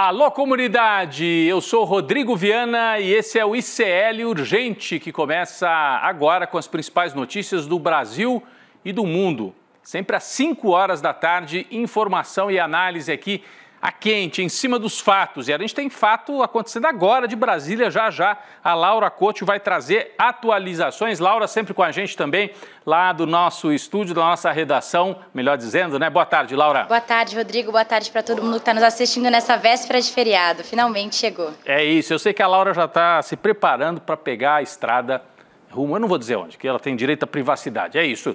Alô, comunidade! Eu sou Rodrigo Viana e esse é o ICL Urgente, que começa agora com as principais notícias do Brasil e do mundo. Sempre às 5 horas da tarde, informação e análise aqui a quente, em cima dos fatos. E a gente tem fato acontecendo agora de Brasília, já. A Laura Couto vai trazer atualizações. Laura sempre com a gente também, lá do nosso estúdio, da nossa redação, melhor dizendo, né? Boa tarde, Laura. Boa tarde, Rodrigo. Boa tarde para todo mundo que está nos assistindo nessa véspera de feriado. Finalmente chegou. É isso. Eu sei que a Laura já está se preparando para pegar a estrada rumo, eu não vou dizer onde, que ela tem direito à privacidade. É isso.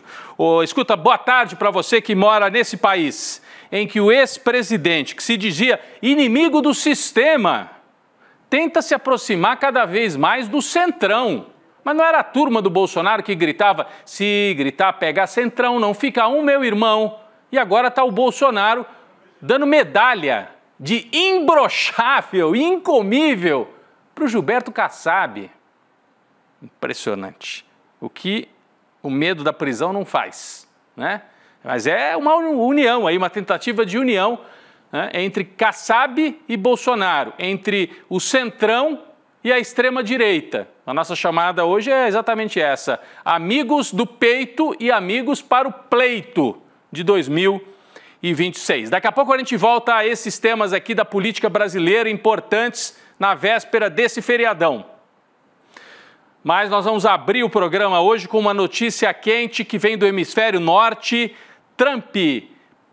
Escuta, boa tarde para você que mora nesse país em que o ex-presidente, que se dizia inimigo do sistema, tenta se aproximar cada vez mais do Centrão. Mas não era a turma do Bolsonaro que gritava, se gritar, pega Centrão, não fica um, meu irmão. E agora está o Bolsonaro dando medalha de imbrochável, incomível para o Gilberto Kassab. Impressionante. O que o medo da prisão não faz, né? Mas é uma união aí, uma tentativa de união, né, entre Kassab e Bolsonaro, entre o Centrão e a extrema-direita. A nossa chamada hoje é exatamente essa: amigos do peito e amigos para o pleito de 2026. Daqui a pouco a gente volta a esses temas aqui da política brasileira importantes na véspera desse feriadão. Mas nós vamos abrir o programa hoje com uma notícia quente que vem do hemisfério norte. Trump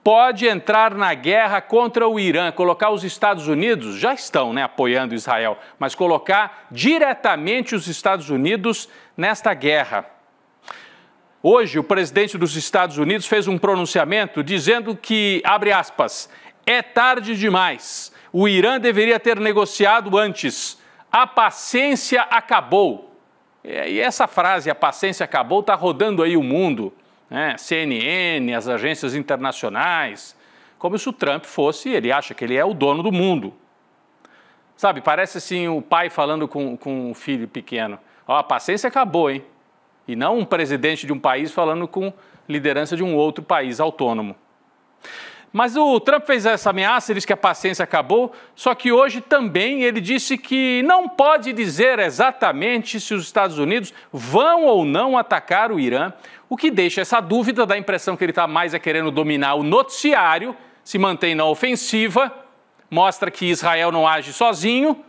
pode entrar na guerra contra o Irã, colocar os Estados Unidos, já estão, né, apoiando Israel, mas colocar diretamente os Estados Unidos nesta guerra. Hoje, o presidente dos Estados Unidos fez um pronunciamento dizendo que, abre aspas, é tarde demais, o Irã deveria ter negociado antes, a paciência acabou. E essa frase, a paciência acabou, está rodando aí o mundo, né? CNN, as agências internacionais, como se o Trump fosse, ele acha que ele é o dono do mundo. Sabe, parece assim o pai falando com o filho pequeno, ó, a paciência acabou, hein? E não um presidente de um país falando com liderança de um outro país autônomo. Mas o Trump fez essa ameaça, ele disse que a paciência acabou, só que hoje também ele disse que não pode dizer exatamente se os Estados Unidos vão ou não atacar o Irã, o que deixa essa dúvida, dá a impressão que ele está mais querendo dominar o noticiário, se mantém na ofensiva, mostra que Israel não age sozinho,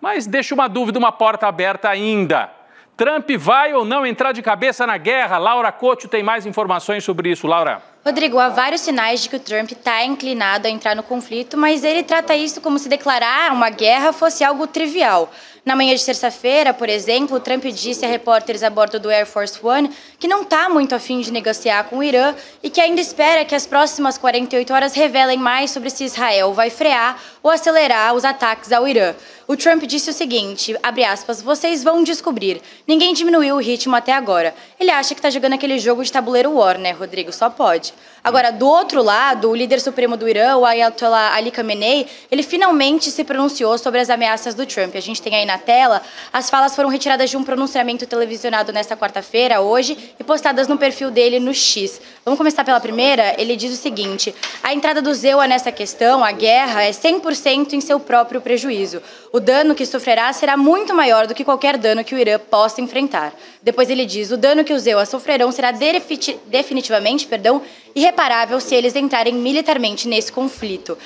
mas deixa uma dúvida, uma porta aberta ainda. Trump vai ou não entrar de cabeça na guerra? Laura Couto tem mais informações sobre isso. Laura. Rodrigo, há vários sinais de que o Trump está inclinado a entrar no conflito, mas ele trata isso como se declarar uma guerra fosse algo trivial. Na manhã de terça-feira, por exemplo, o Trump disse a repórteres a bordo do Air Force One que não está muito afim de negociar com o Irã e que ainda espera que as próximas 48 horas revelem mais sobre se Israel vai frear ou acelerar os ataques ao Irã. O Trump disse o seguinte, abre aspas, vocês vão descobrir, ninguém diminuiu o ritmo até agora. Ele acha que está jogando aquele jogo de tabuleiro war, né, Rodrigo? Só pode. Agora, do outro lado, o líder supremo do Irã, o Ayatollah Ali Khamenei, ele finalmente se pronunciou sobre as ameaças do Trump. A gente tem aí na tela, as falas foram retiradas de um pronunciamento televisionado nesta quarta-feira, hoje, e postadas no perfil dele no X. Vamos começar pela primeira? Ele diz o seguinte, a entrada do ZEUA nessa questão, a guerra, é 100% em seu próprio prejuízo. O dano que sofrerá será muito maior do que qualquer dano que o Irã possa enfrentar. Depois ele diz, o dano que os ZEUA sofrerão será definitivamente, irreparável se eles entrarem militarmente nesse conflito.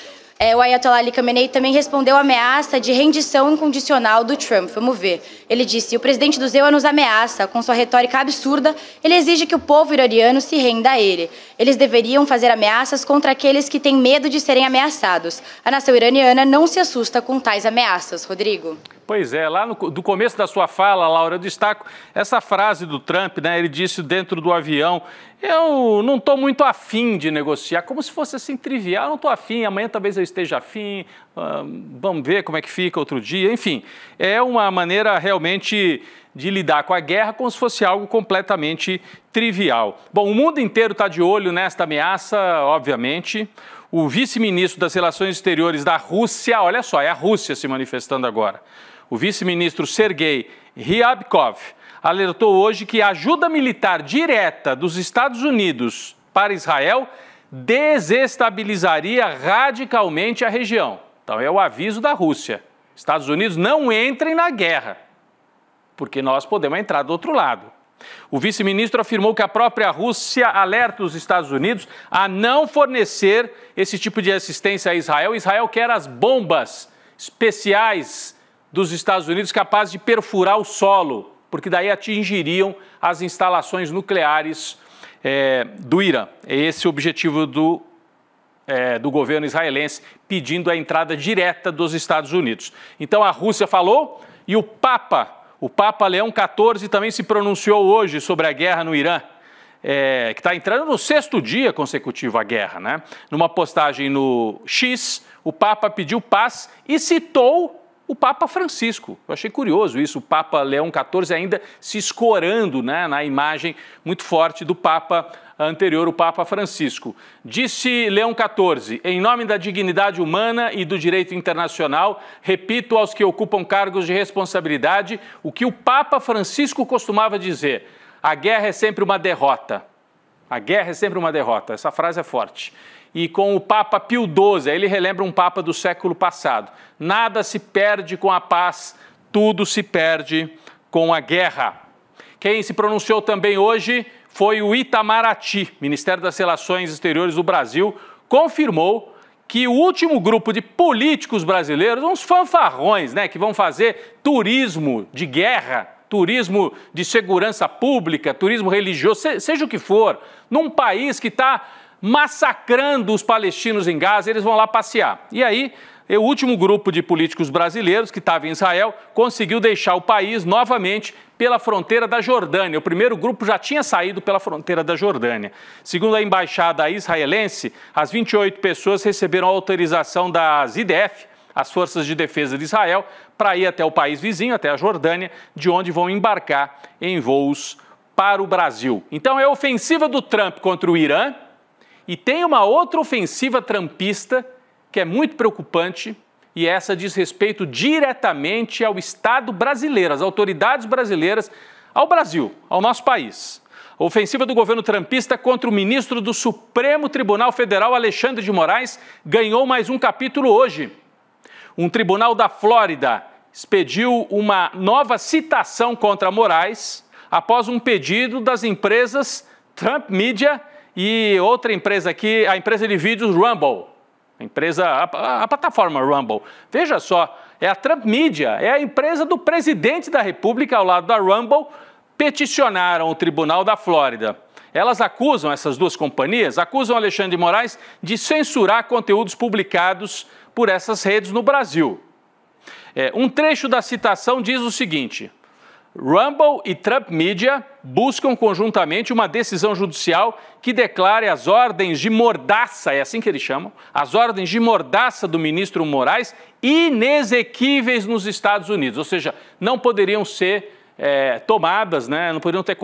O Ayatollah Ali Khamenei também respondeu à ameaça de rendição incondicional do Trump. Vamos ver. Ele disse, o presidente do ZEUA nos ameaça, com sua retórica absurda, ele exige que o povo iraniano se renda a ele. Eles deveriam fazer ameaças contra aqueles que têm medo de serem ameaçados. A nação iraniana não se assusta com tais ameaças. Rodrigo? Pois é, lá do começo da sua fala, Laura, eu destaco essa frase do Trump, né? Ele disse dentro do avião, eu não estou muito afim de negociar, como se fosse assim trivial, não estou afim, amanhã talvez eu esteja afim, vamos ver como é que fica outro dia, enfim, é uma maneira realmente de lidar com a guerra como se fosse algo completamente trivial. Bom, o mundo inteiro está de olho nesta ameaça, obviamente. O vice-ministro das Relações Exteriores da Rússia, olha só, é a Rússia se manifestando agora. O vice-ministro Sergei Ryabkov alertou hoje que a ajuda militar direta dos Estados Unidos para Israel desestabilizaria radicalmente a região. Então é o aviso da Rússia. Estados Unidos, não entrem na guerra, porque nós podemos entrar do outro lado. O vice-ministro afirmou que a própria Rússia alerta os Estados Unidos a não fornecer esse tipo de assistência a Israel. Israel quer as bombas especiais dos Estados Unidos capazes de perfurar o solo, porque daí atingiriam as instalações nucleares do Irã. É esse o objetivo do governo israelense, pedindo a entrada direta dos Estados Unidos. Então a Rússia falou e o Papa Leão XIV também se pronunciou hoje sobre a guerra no Irã, que está entrando no 6º dia consecutivo a guerra, né? Numa postagem no X, o Papa pediu paz e citou o Papa Francisco. Eu achei curioso isso, o Papa Leão XIV ainda se escorando, né, na imagem muito forte do Papa anterior, o Papa Francisco. Disse Leão XIV, em nome da dignidade humana e do direito internacional, repito aos que ocupam cargos de responsabilidade o que o Papa Francisco costumava dizer: a guerra é sempre uma derrota. A guerra é sempre uma derrota. Essa frase é forte. E com o Papa Pio XII, ele relembra um Papa do século passado. Nada se perde com a paz, tudo se perde com a guerra. Quem se pronunciou também hoje foi o Itamaraty, Ministério das Relações Exteriores do Brasil, confirmou que o último grupo de políticos brasileiros, uns fanfarrões, né, que vão fazer turismo de guerra, turismo de segurança pública, turismo religioso, seja o que for, num país que está massacrando os palestinos em Gaza, eles vão lá passear. E aí, o último grupo de políticos brasileiros que estava em Israel conseguiu deixar o país novamente pela fronteira da Jordânia. O primeiro grupo já tinha saído pela fronteira da Jordânia. Segundo a embaixada israelense, as 28 pessoas receberam autorização das IDF, as Forças de Defesa de Israel, para ir até o país vizinho, até a Jordânia, de onde vão embarcar em voos para o Brasil. Então é a ofensiva do Trump contra o Irã. E tem uma outra ofensiva trumpista que é muito preocupante, e essa diz respeito diretamente ao Estado brasileiro, às autoridades brasileiras, ao Brasil, ao nosso país. A ofensiva do governo trumpista contra o ministro do Supremo Tribunal Federal, Alexandre de Moraes, ganhou mais um capítulo hoje. Um tribunal da Flórida expediu uma nova citação contra Moraes após um pedido das empresas Trump Media e outra empresa aqui, a empresa de vídeos Rumble, a plataforma Rumble. Veja só, é a Trump Media, é a empresa do presidente da República ao lado da Rumble, peticionaram o Tribunal da Flórida. Elas acusam, essas duas companhias, acusam Alexandre de Moraes de censurar conteúdos publicados por essas redes no Brasil. Um trecho da citação diz o seguinte: Rumble e Trump Media buscam conjuntamente uma decisão judicial que declare as ordens de mordaça, é assim que eles chamam, as ordens de mordaça do ministro Moraes inexequíveis nos Estados Unidos, ou seja, não poderiam ser tomadas, né? Não poderiam ter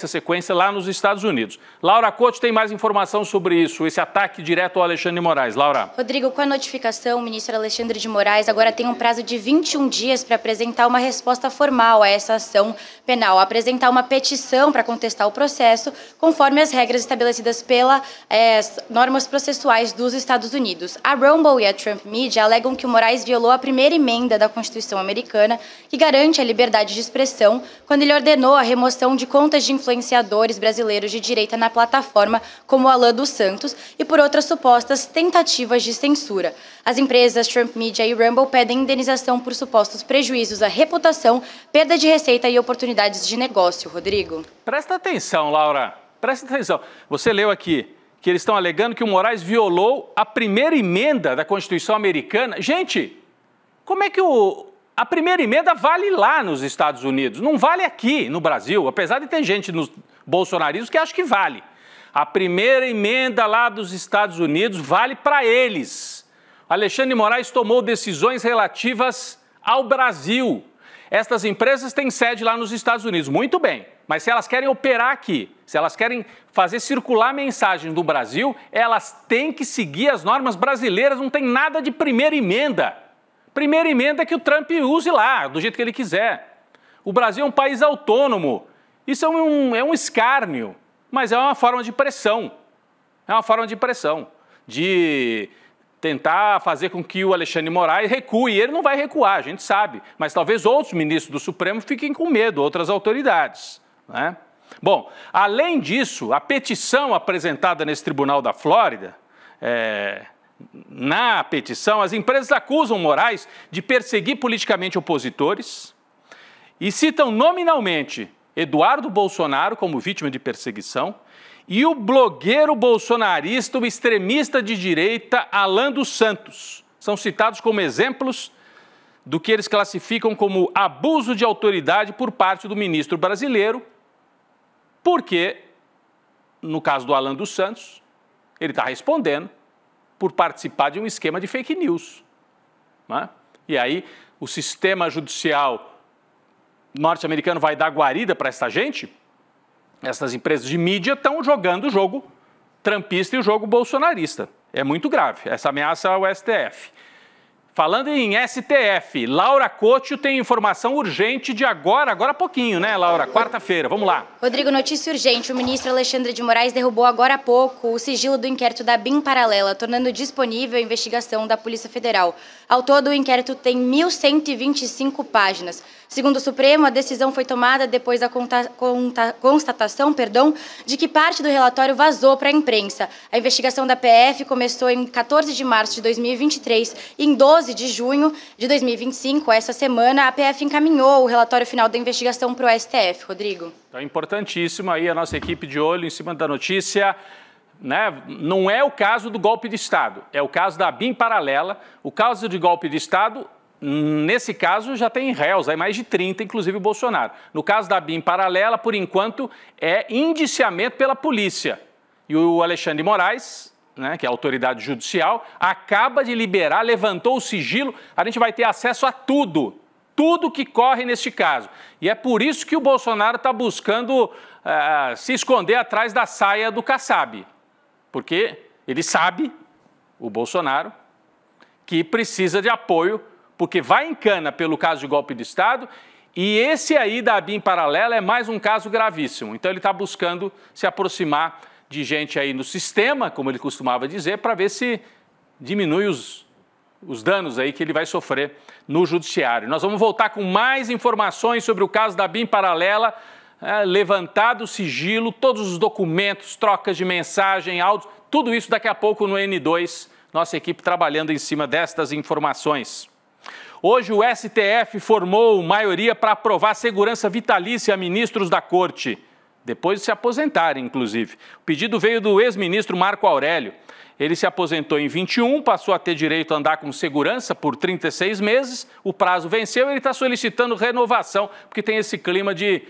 sequência lá nos Estados Unidos. Laura Couto tem mais informação sobre isso, esse ataque direto ao Alexandre de Moraes. Laura. Rodrigo, com a notificação, o ministro Alexandre de Moraes agora tem um prazo de 21 dias para apresentar uma resposta formal a essa ação penal, apresentar uma petição para contestar o processo, conforme as regras estabelecidas pelas normas processuais dos Estados Unidos. A Rumble e a Trump Media alegam que o Moraes violou a primeira emenda da Constituição americana, que garante a liberdade de expressão, quando ele ordenou a remoção de contas de influenciadores brasileiros de direita na plataforma, como Alan dos Santos, e por outras supostas tentativas de censura. As empresas Trump Media e Rumble pedem indenização por supostos prejuízos à reputação, perda de receita e oportunidades de negócio. Rodrigo. Presta atenção, Laura. Presta atenção. Você leu aqui que eles estão alegando que o Moraes violou a primeira emenda da Constituição americana. Gente, como é que a primeira emenda vale lá nos Estados Unidos, não vale aqui no Brasil, apesar de ter gente nos bolsonaristas que acha que vale. A primeira emenda lá dos Estados Unidos vale para eles. Alexandre de Moraes tomou decisões relativas ao Brasil. Estas empresas têm sede lá nos Estados Unidos, muito bem, mas se elas querem operar aqui, se elas querem fazer circular mensagens do Brasil, elas têm que seguir as normas brasileiras, não tem nada de primeira emenda. Primeira emenda é que o Trump use lá, do jeito que ele quiser. O Brasil é um país autônomo. Isso é um escárnio, mas é uma forma de pressão. É uma forma de pressão, de tentar fazer com que o Alexandre de Moraes recue. Ele não vai recuar, a gente sabe, mas talvez outros ministros do Supremo fiquem com medo, outras autoridades, né? Bom, além disso, a petição apresentada nesse tribunal da Flórida, na petição, as empresas acusam Moraes de perseguir politicamente opositores e citam nominalmente Eduardo Bolsonaro como vítima de perseguição e o blogueiro bolsonarista, o extremista de direita Alan dos Santos. São citados como exemplos do que eles classificam como abuso de autoridade por parte do ministro brasileiro, porque, no caso do Alan dos Santos, ele está respondendo por participar de um esquema de fake news, né? E aí o sistema judicial norte-americano vai dar guarida para essa gente? Essas empresas de mídia estão jogando o jogo trumpista e o jogo bolsonarista. É muito grave essa ameaça ao STF. Falando em STF, Laura Couto tem informação urgente de agora há pouquinho, né, Laura? Quarta-feira, vamos lá. Rodrigo, notícia urgente. O ministro Alexandre de Moraes derrubou agora há pouco o sigilo do inquérito da BIM Paralela, tornando disponível a investigação da Polícia Federal. Ao todo, o inquérito tem 1.125 páginas. Segundo o Supremo, a decisão foi tomada depois da constatação de que parte do relatório vazou para a imprensa. A investigação da PF começou em 14 de março de 2023 e em 12 de junho de 2025, essa semana, a PF encaminhou o relatório final da investigação para o STF. Rodrigo. Então, importantíssimo aí a nossa equipe de olho em cima da notícia, né? Não é o caso do golpe de Estado, é o caso da BIM Paralela. O caso de golpe de Estado, nesse caso, já tem réus, aí mais de 30, inclusive o Bolsonaro. No caso da BIM Paralela, por enquanto, é indiciamento pela polícia. E o Alexandre de Moraes, né, que é a autoridade judicial, acaba de liberar, levantou o sigilo, a gente vai ter acesso a tudo que corre neste caso. E é por isso que o Bolsonaro está buscando se esconder atrás da saia do Kassab. Porque ele sabe, o Bolsonaro, que precisa de apoio, porque vai em cana pelo caso de golpe de Estado, e esse aí da BIM Paralela é mais um caso gravíssimo. Então ele está buscando se aproximar de gente aí no sistema, como ele costumava dizer, para ver se diminui os danos aí que ele vai sofrer no judiciário. Nós vamos voltar com mais informações sobre o caso da BIM Paralela, levantado o sigilo, todos os documentos, trocas de mensagem, áudios, tudo isso daqui a pouco no N2, nossa equipe trabalhando em cima destas informações. Hoje o STF formou maioria para aprovar segurança vitalícia a ministros da Corte, depois de se aposentarem, inclusive. O pedido veio do ex-ministro Marco Aurélio. Ele se aposentou em 21, passou a ter direito a andar com segurança por 36 meses, o prazo venceu e ele está solicitando renovação, porque tem esse clima de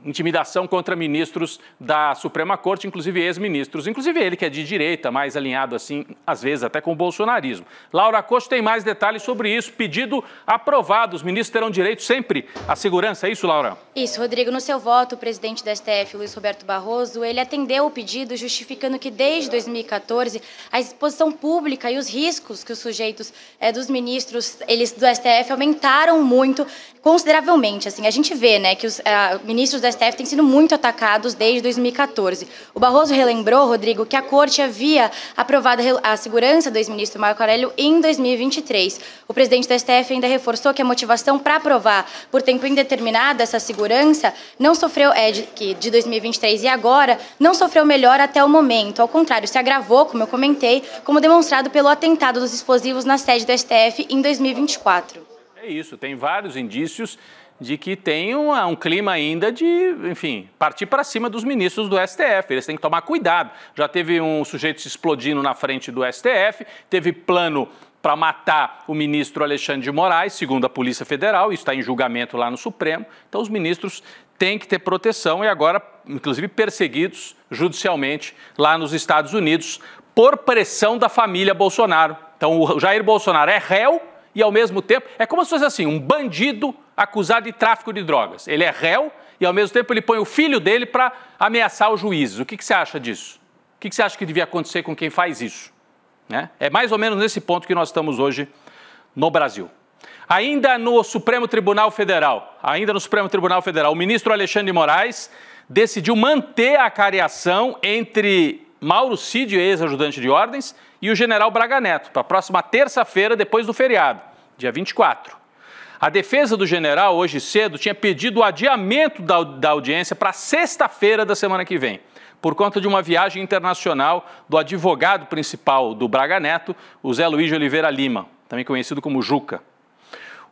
intimidação contra ministros da Suprema Corte, inclusive ex-ministros, inclusive ele que é de direita, mais alinhado assim, às vezes até com o bolsonarismo. Laura Couto tem mais detalhes sobre isso, pedido aprovado, os ministros terão direito sempre à segurança, é isso, Laura? Isso, Rodrigo, no seu voto, o presidente da STF, Luiz Roberto Barroso, ele atendeu o pedido justificando que desde 2014 a exposição pública e os riscos que os sujeitos dos ministros, eles do STF aumentaram muito, consideravelmente, assim, a gente vê, né, que os ministros da STF têm sido muito atacados desde 2014. O Barroso relembrou, Rodrigo, que a Corte havia aprovado a segurança do ex-ministro Marco Aurélio em 2023. O presidente do STF ainda reforçou que a motivação para aprovar por tempo indeterminado essa segurança não sofreu, de 2023 e agora, não sofreu melhor até o momento. Ao contrário, se agravou, como eu comentei, como demonstrado pelo atentado dos explosivos na sede do STF em 2024. É isso, tem vários indícios de que tem um clima ainda de, enfim, partir para cima dos ministros do STF. Eles têm que tomar cuidado. Já teve um sujeito se explodindo na frente do STF, teve plano para matar o ministro Alexandre de Moraes, segundo a Polícia Federal, isso está em julgamento lá no Supremo. Então os ministros têm que ter proteção e agora, inclusive, perseguidos judicialmente lá nos Estados Unidos por pressão da família Bolsonaro. Então o Jair Bolsonaro é réu e, ao mesmo tempo, é como se fosse assim, um bandido acusado de tráfico de drogas. Ele é réu e, ao mesmo tempo, ele põe o filho dele para ameaçar os juízes. O que você acha disso? O que você acha que devia acontecer com quem faz isso? Né? É mais ou menos nesse ponto que nós estamos hoje no Brasil. Ainda no Supremo Tribunal Federal, o ministro Alexandre de Moraes decidiu manter a cariação entre Mauro Cid, ex-ajudante de ordens, e o general Braga Neto, para a próxima terça-feira, depois do feriado, dia 24. A defesa do general, hoje cedo, tinha pedido o adiamento da audiência para sexta-feira da semana que vem, por conta de uma viagem internacional do advogado principal do Braga Neto, o Zé Luiz de Oliveira Lima, também conhecido como Juca.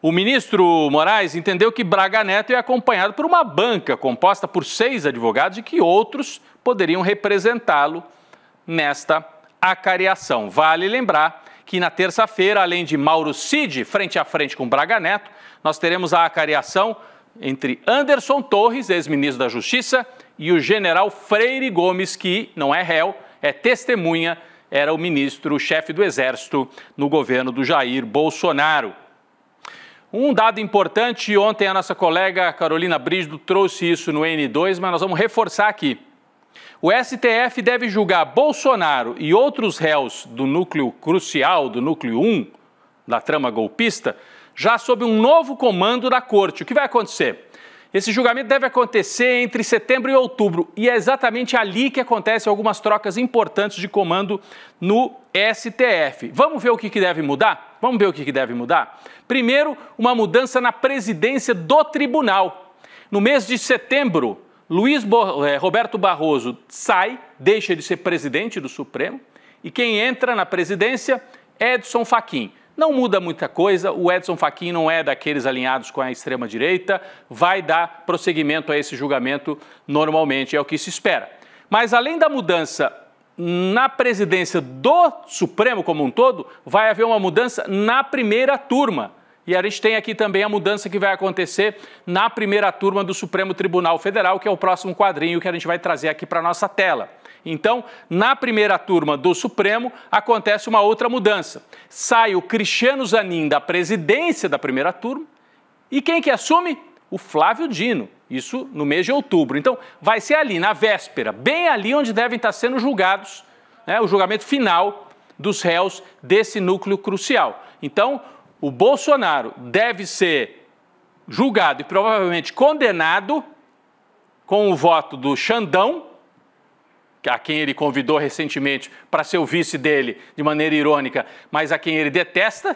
O ministro Moraes entendeu que Braga Neto é acompanhado por uma banca composta por 6 advogados e que outros poderiam representá-lo nesta acariação. Vale lembrar que na terça-feira, além de Mauro Cid frente a frente com Braga Neto, nós teremos a acariação entre Anderson Torres, ex-ministro da Justiça, e o general Freire Gomes, que não é réu, é testemunha, era o ministro, o chefe do Exército no governo do Jair Bolsonaro. Um dado importante, ontem a nossa colega Carolina Brígido trouxe isso no N2, mas nós vamos reforçar aqui. O STF deve julgar Bolsonaro e outros réus do núcleo crucial, do núcleo 1, da trama golpista, já sob um novo comando da Corte. O que vai acontecer? Esse julgamento deve acontecer entre setembro e outubro, e é exatamente ali que acontecem algumas trocas importantes de comando no STF. Vamos ver o que deve mudar? Vamos ver o que deve mudar? Primeiro, uma mudança na presidência do tribunal. No mês de setembro, Roberto Barroso sai, deixa de ser presidente do Supremo, e quem entra na presidência é Edson Fachin. Não muda muita coisa, o Edson Fachin não é daqueles alinhados com a extrema-direita, vai dar prosseguimento a esse julgamento normalmente, é o que se espera. Mas além da mudança na presidência do Supremo como um todo, vai haver uma mudança na primeira turma. E a gente tem aqui também a mudança que vai acontecer na primeira turma do Supremo Tribunal Federal, que é o próximo quadrinho que a gente vai trazer aqui para a nossa tela. Então, na primeira turma do Supremo, acontece uma outra mudança. Sai o Cristiano Zanin da presidência da primeira turma e quem que assume? O Flávio Dino, isso no mês de outubro. Então, vai ser ali, na véspera, bem ali onde devem estar sendo julgados, né, o julgamento final dos réus desse núcleo crucial. Então, o Bolsonaro deve ser julgado e provavelmente condenado com o voto do Xandão, a quem ele convidou recentemente para ser o vice dele de maneira irônica, mas a quem ele detesta.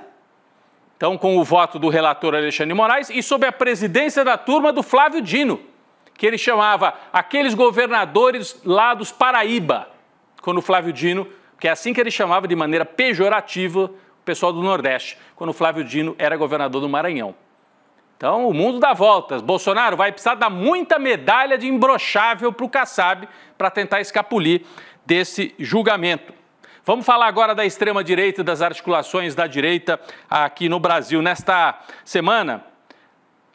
Então, com o voto do relator Alexandre de Moraes e sob a presidência da turma do Flávio Dino, que ele chamava aqueles governadores lá dos Paraíba, quando o Flávio Dino, que é assim que ele chamava de maneira pejorativa o pessoal do Nordeste, quando o Flávio Dino era governador do Maranhão. Então, o mundo dá voltas. Bolsonaro vai precisar dar muita medalha de imbrochável para o Kassab para tentar escapulir desse julgamento. Vamos falar agora da extrema-direita e das articulações da direita aqui no Brasil. Nesta semana,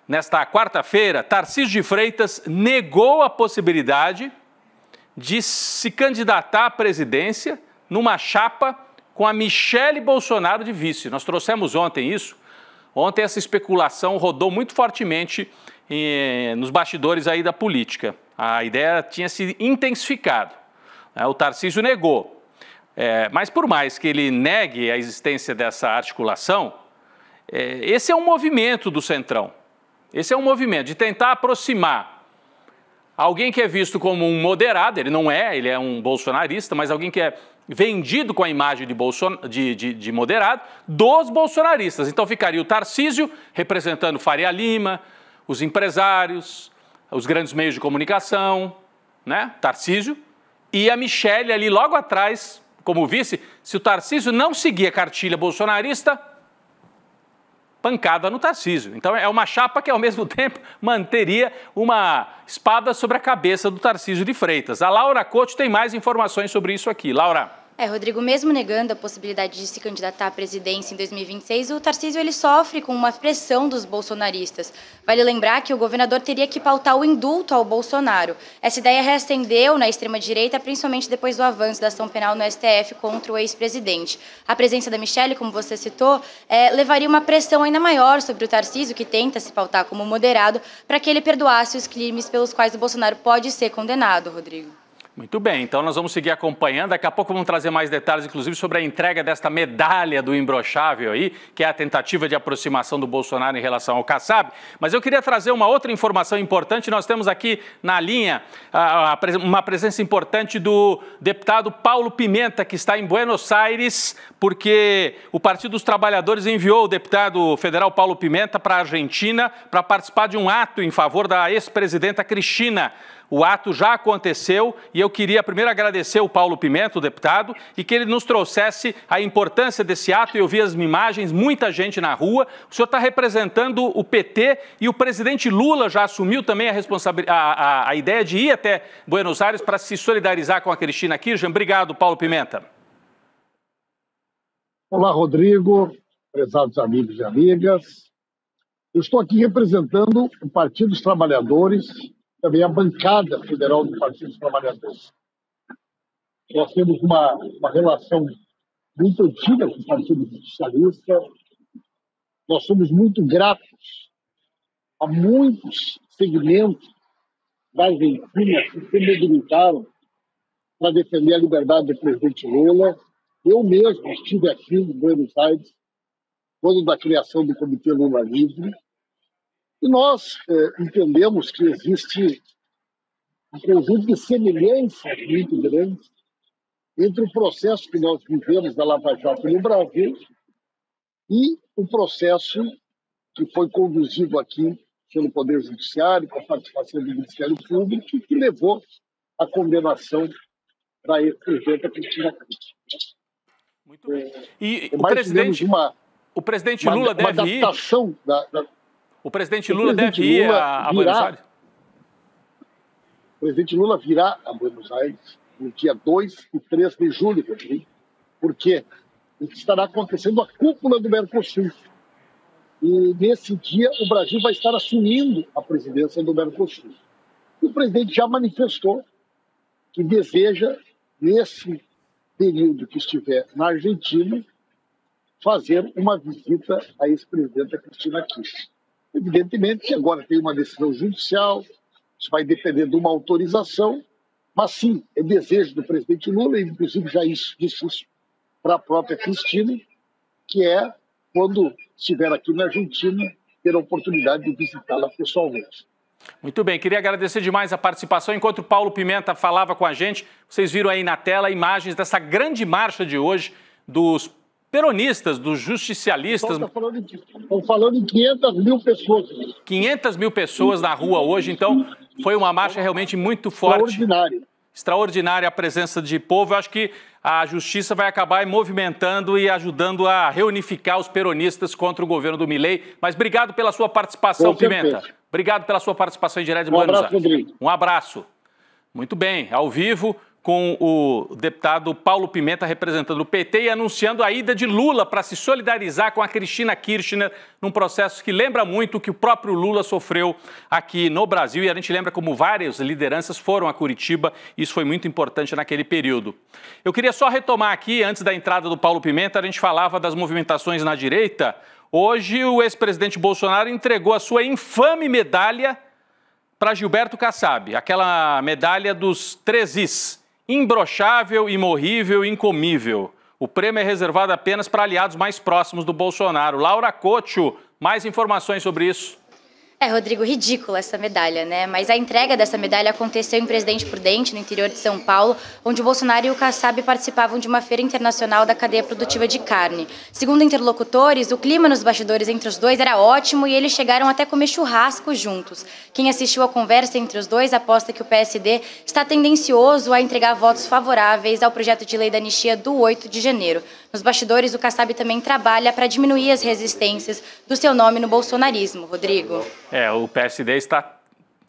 nesta quarta-feira, Tarcísio de Freitas negou a possibilidade de se candidatar à presidência numa chapa com a Michele Bolsonaro de vice. Nós trouxemos ontem isso. Ontem essa especulação rodou muito fortemente nos bastidores aí da política. A ideia tinha se intensificado. O Tarcísio negou. Mas por mais que ele negue a existência dessa articulação, esse é um movimento do Centrão. Esse é um movimento de tentar aproximar alguém que é visto como um moderado, ele não é, ele é um bolsonarista, mas alguém que é vendido com a imagem de moderado, dos bolsonaristas. Então ficaria o Tarcísio representando Faria Lima, os empresários, os grandes meios de comunicação, né? Tarcísio, e a Michele ali logo atrás, como vice. Se o Tarcísio não seguir a cartilha bolsonarista, pancada no Tarcísio. Então é uma chapa que ao mesmo tempo manteria uma espada sobre a cabeça do Tarcísio de Freitas. A Laura Couto tem mais informações sobre isso aqui. Laura. Rodrigo, mesmo negando a possibilidade de se candidatar à presidência em 2026, o Tarcísio ele sofre com uma pressão dos bolsonaristas. Vale lembrar que o governador teria que pautar o indulto ao Bolsonaro. Essa ideia reacendeu na extrema-direita, principalmente depois do avanço da ação penal no STF contra o ex-presidente. A presença da Michele, como você citou, levaria uma pressão ainda maior sobre o Tarcísio, que tenta se pautar como moderado, para que ele perdoasse os crimes pelos quais o Bolsonaro pode ser condenado, Rodrigo. Muito bem, então nós vamos seguir acompanhando. Daqui a pouco vamos trazer mais detalhes, inclusive, sobre a entrega desta medalha do imbrochável aí, que é a tentativa de aproximação do Bolsonaro em relação ao Kassab. Mas eu queria trazer uma outra informação importante. Nós temos aqui na linha uma presença importante do deputado Paulo Pimenta, que está em Buenos Aires, porque o Partido dos Trabalhadores enviou o deputado federal Paulo Pimenta para a Argentina para participar de um ato em favor da ex-presidenta Cristina. O ato já aconteceu e eu queria primeiro agradecer o Paulo Pimenta, o deputado, e que ele nos trouxesse a importância desse ato. Eu vi as imagens, muita gente na rua. O senhor está representando o PT e o presidente Lula já assumiu também a ideia de ir até Buenos Aires para se solidarizar com a Cristina Kirchner. Obrigado, Paulo Pimenta. Olá, Rodrigo, prezados amigos e amigas. Eu estou aqui representando o Partido dos Trabalhadores, também a bancada federal do Partido dos Trabalhadores. Nós temos uma relação muito antiga com o Partido Socialista. Nós somos muito gratos a muitos segmentos da Argentina que se mobilizaram para defender a liberdade do presidente Lula. Eu mesmo estive aqui em Buenos Aires quando da criação do Comitê Lula Livre. E nós entendemos que existe um conjunto de semelhanças muito grandes entre o processo que nós vivemos da Lava Jato no Brasil e o processo que foi conduzido aqui pelo Poder Judiciário, com a participação do Ministério Público, que levou à condenação da ex-presidenta Cristina Kirchner. Muito bem. E o presidente Lula deve ir? O presidente Lula deve ir a Buenos Aires? O presidente Lula virá a Buenos Aires no dia 2 e 3 de julho, porque estará acontecendo a cúpula do Mercosul. E nesse dia o Brasil vai estar assumindo a presidência do Mercosul. E o presidente já manifestou que deseja, nesse período que estiver na Argentina, fazer uma visita à ex-presidenta Cristina Kirchner. Evidentemente que agora tem uma decisão judicial, isso vai depender de uma autorização, mas sim, é desejo do presidente Lula, e inclusive já disse isso para a própria Cristina, que é, quando estiver aqui na Argentina, ter a oportunidade de visitá-la pessoalmente. Muito bem, queria agradecer demais a participação. Enquanto o Paulo Pimenta falava com a gente, vocês viram aí na tela imagens dessa grande marcha de hoje dos peronistas, dos justicialistas. Estão falando em 500 mil pessoas. 500 mil pessoas na rua hoje, então foi uma marcha realmente muito forte. Extraordinária a presença de povo. Eu acho que a justiça vai acabar movimentando e ajudando a reunificar os peronistas contra o governo do Milei. Mas obrigado pela sua participação, Pimenta. Obrigado pela sua participação em direto de Buenos Aires. Rodrigo. Um abraço. Muito bem, ao vivo com o deputado Paulo Pimenta representando o PT e anunciando a ida de Lula para se solidarizar com a Cristina Kirchner num processo que lembra muito o que o próprio Lula sofreu aqui no Brasil, e a gente lembra como várias lideranças foram a Curitiba, e isso foi muito importante naquele período. Eu queria só retomar aqui, antes da entrada do Paulo Pimenta, a gente falava das movimentações na direita. Hoje o ex-presidente Bolsonaro entregou a sua infame medalha para Gilberto Kassab, aquela medalha dos 3 Is. Imbrochável, imorrível, incomível. O prêmio é reservado apenas para aliados mais próximos do Bolsonaro. Laura Couto, mais informações sobre isso. Rodrigo, ridícula essa medalha, né? Mas a entrega dessa medalha aconteceu em Presidente Prudente, no interior de São Paulo, onde o Bolsonaro e o Kassab participavam de uma feira internacional da cadeia produtiva de carne. Segundo interlocutores, o clima nos bastidores entre os dois era ótimo e eles chegaram até a comer churrasco juntos. Quem assistiu à conversa entre os dois aposta que o PSD está tendencioso a entregar votos favoráveis ao projeto de lei da anistia do 8 de janeiro. Nos bastidores, o Kassab também trabalha para diminuir as resistências do seu nome no bolsonarismo. Rodrigo. O PSD está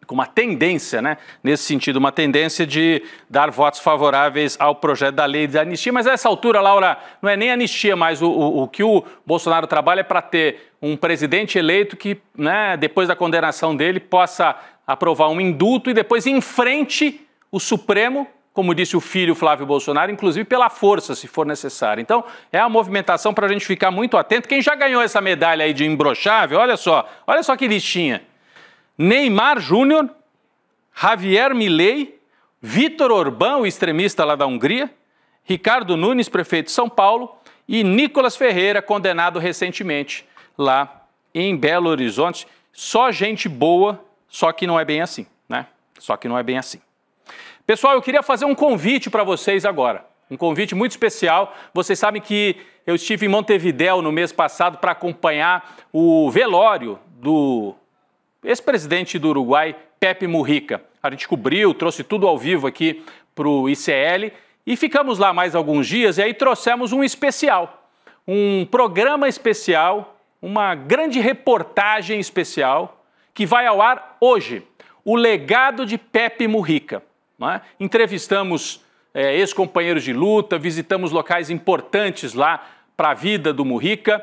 com uma tendência, né, nesse sentido, uma tendência de dar votos favoráveis ao projeto da lei da anistia. Mas a essa altura, Laura, não é nem anistia, mas o que o Bolsonaro trabalha é para ter um presidente eleito que, né, depois da condenação dele, possa aprovar um indulto e depois enfrente o Supremo, como disse o filho Flávio Bolsonaro, inclusive pela força, se for necessário. Então, é uma movimentação para a gente ficar muito atento. Quem já ganhou essa medalha aí de imbrochável, olha só que listinha. Neymar Júnior, Javier Milei, Vítor Orbán, o extremista lá da Hungria, Ricardo Nunes, prefeito de São Paulo, e Nicolas Ferreira, condenado recentemente lá em Belo Horizonte. Só gente boa, só que não é bem assim, né? Só que não é bem assim. Pessoal, eu queria fazer um convite para vocês agora. Um convite muito especial. Vocês sabem que eu estive em Montevidéu no mês passado para acompanhar o velório do ex-presidente do Uruguai, Pepe Mujica. A gente cobriu, trouxe tudo ao vivo aqui para o ICL e ficamos lá mais alguns dias e aí trouxemos um especial, um programa especial, uma grande reportagem especial que vai ao ar hoje, o legado de Pepe Mujica. Não é? Entrevistamos ex-companheiros de luta, visitamos locais importantes lá para a vida do Mujica.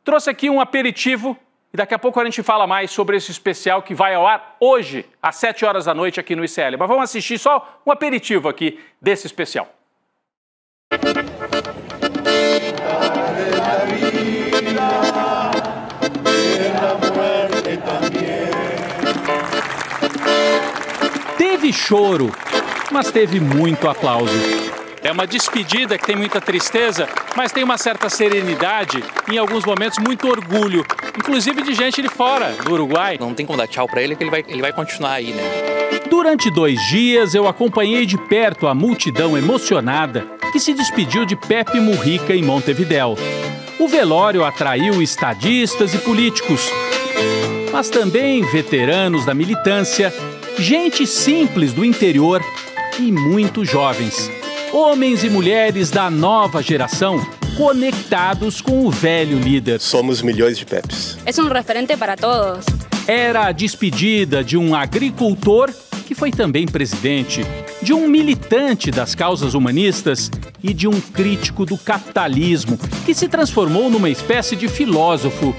Trouxe aqui um aperitivo e daqui a pouco a gente fala mais sobre esse especial que vai ao ar hoje, às 7 horas da noite aqui no ICL. Mas vamos assistir só um aperitivo aqui desse especial. Teve choro, mas teve muito aplauso. É uma despedida que tem muita tristeza, mas tem uma certa serenidade e em alguns momentos muito orgulho, inclusive de gente de fora do Uruguai. Não tem como dar tchau pra ele, que ele vai continuar aí, né? Durante 2 dias eu acompanhei de perto a multidão emocionada que se despediu de Pepe Mujica em Montevidéu. O velório atraiu estadistas e políticos, mas também veteranos da militância, gente simples do interior e muito jovens. Homens e mulheres da nova geração conectados com o velho líder. Somos milhões de Pepes. É um referente para todos. Era a despedida de um agricultor que foi também presidente, de um militante das causas humanistas e de um crítico do capitalismo que se transformou numa espécie de filósofo.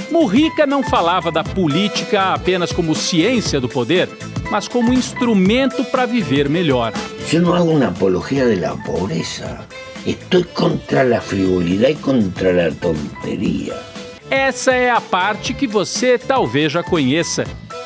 Mujica não falava da política apenas como ciência do poder, mas como instrumento para viver melhor. Eu não hago uma apologia da pobreza. Estou contra a frivolidade e contra a tonteria. Essa é a parte que você talvez já conheça.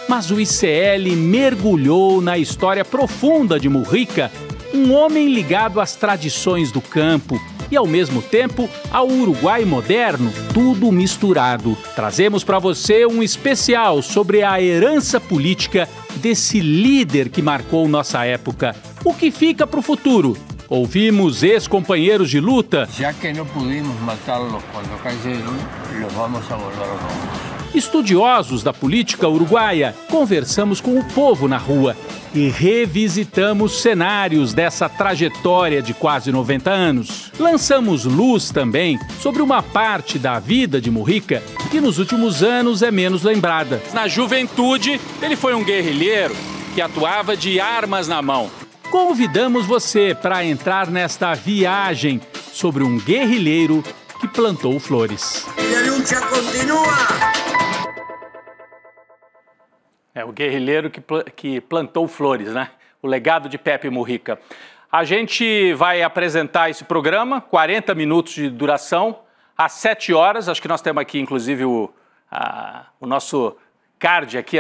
Mas o ICL mergulhou na história profunda de Mujica, um homem ligado às tradições do campo e, ao mesmo tempo, ao Uruguai moderno, tudo misturado. Trazemos para você um especial sobre a herança política desse líder que marcou nossa época. O que fica para o futuro? Ouvimos ex-companheiros de luta. Já que não pudimos matá-los quando cayeron, los vamos a volver locos. Estudiosos da política uruguaia, conversamos com o povo na rua e revisitamos cenários dessa trajetória de quase 90 anos. Lançamos luz também sobre uma parte da vida de Mujica que nos últimos anos é menos lembrada. Na juventude, ele foi um guerrilheiro que atuava de armas na mão. Convidamos você para entrar nesta viagem sobre um guerrilheiro que plantou flores. E a luta continua! É o guerrilheiro que plantou flores, né? O legado de Pepe Mujica. A gente vai apresentar esse programa, 40 minutos de duração, às 7 horas. Acho que nós temos aqui, inclusive, o nosso card aqui,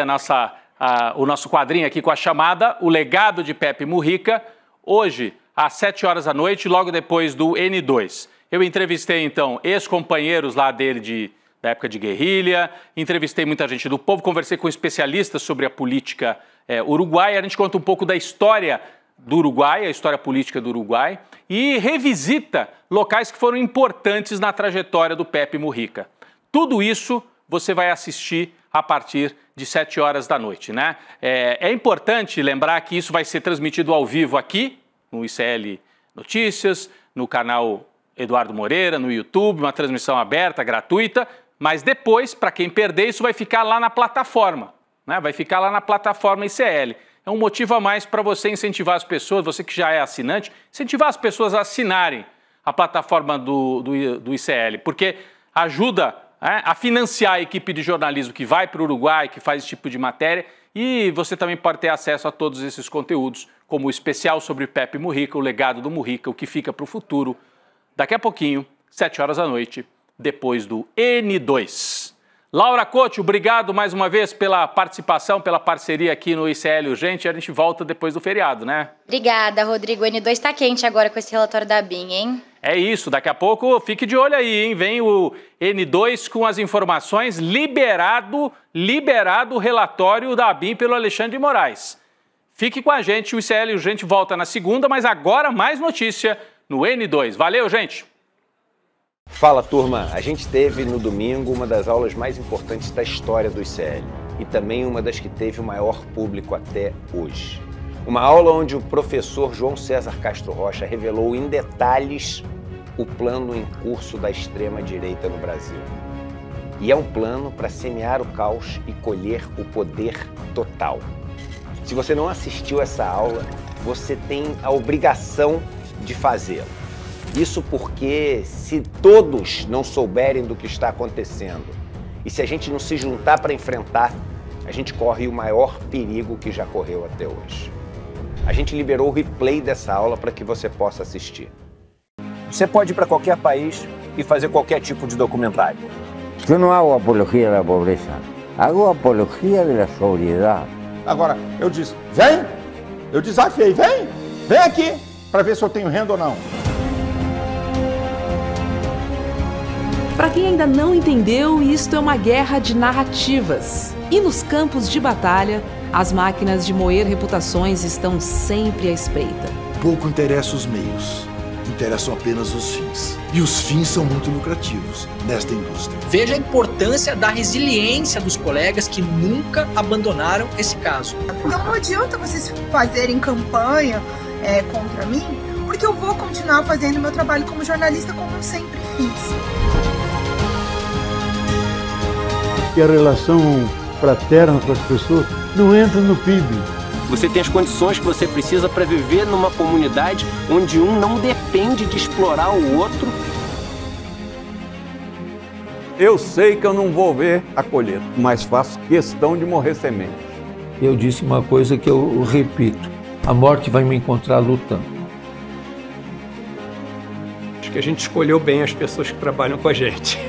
o nosso quadrinho aqui com a chamada, o legado de Pepe Mujica, hoje, às 7 horas da noite, logo depois do N2. Eu entrevistei, então, ex-companheiros lá dele da época de guerrilha, entrevistei muita gente do povo, conversei com especialistas sobre a política uruguaia, a gente conta um pouco da história do Uruguai, a história política do Uruguai, e revisita locais que foram importantes na trajetória do Pepe Mujica. Tudo isso você vai assistir a partir de 7 horas da noite, né? É importante lembrar que isso vai ser transmitido ao vivo aqui, no ICL Notícias, no canal Eduardo Moreira, no YouTube, uma transmissão aberta, gratuita, mas depois, para quem perder, isso vai ficar lá na plataforma, né? Vai ficar lá na plataforma ICL. É um motivo a mais para você incentivar as pessoas, você que já é assinante, incentivar as pessoas a assinarem a plataforma do ICL, porque ajuda a financiar a equipe de jornalismo que vai para o Uruguai, que faz esse tipo de matéria, e você também pode ter acesso a todos esses conteúdos, como o especial sobre Pepe Mujica, o legado do Mujica, o que fica para o futuro, daqui a pouquinho, 7 horas da noite, depois do N2. Laura Couto, obrigado mais uma vez pela participação, pela parceria aqui no ICL Urgente. A gente volta depois do feriado, né? Obrigada, Rodrigo. O N2 está quente agora com esse relatório da ABIN, hein? É isso, daqui a pouco fique de olho aí, hein? Vem o N2 com as informações, liberado o relatório da ABIN pelo Alexandre de Moraes. Fique com a gente, o ICL Urgente volta na segunda, mas agora mais notícia no N2. Valeu, gente! Fala, turma! A gente teve no domingo uma das aulas mais importantes da história do ICL e também uma das que teve o maior público até hoje. Uma aula onde o professor João César Castro Rocha revelou em detalhes o plano em curso da extrema-direita no Brasil. E é um plano para semear o caos e colher o poder total. Se você não assistiu essa aula, você tem a obrigação de fazê-la. Isso porque se todos não souberem do que está acontecendo e se a gente não se juntar para enfrentar, a gente corre o maior perigo que já correu até hoje. A gente liberou o replay dessa aula para que você possa assistir. Você pode ir para qualquer país e fazer qualquer tipo de documentário. Eu não hago apologia da pobreza, hago apologia da sobriedade. Agora, eu disse, vem, eu desafiei, vem aqui para ver se eu tenho renda ou não. Para quem ainda não entendeu, isto é uma guerra de narrativas. E nos campos de batalha, as máquinas de moer reputações estão sempre à espreita. Pouco interessa os meios, interessam apenas os fins. E os fins são muito lucrativos nesta indústria. Veja a importância da resiliência dos colegas que nunca abandonaram esse caso. Então não adianta vocês fazerem campanha contra mim, porque eu vou continuar fazendo meu trabalho como jornalista como eu sempre fiz. Que a relação fraterna com as pessoas não entra no PIB. Você tem as condições que você precisa para viver numa comunidade onde um não depende de explorar o outro. Eu sei que eu não vou ver a colheita, mas faço questão de morrer semente. Eu disse uma coisa que eu repito, a morte vai me encontrar lutando. Acho que a gente escolheu bem as pessoas que trabalham com a gente.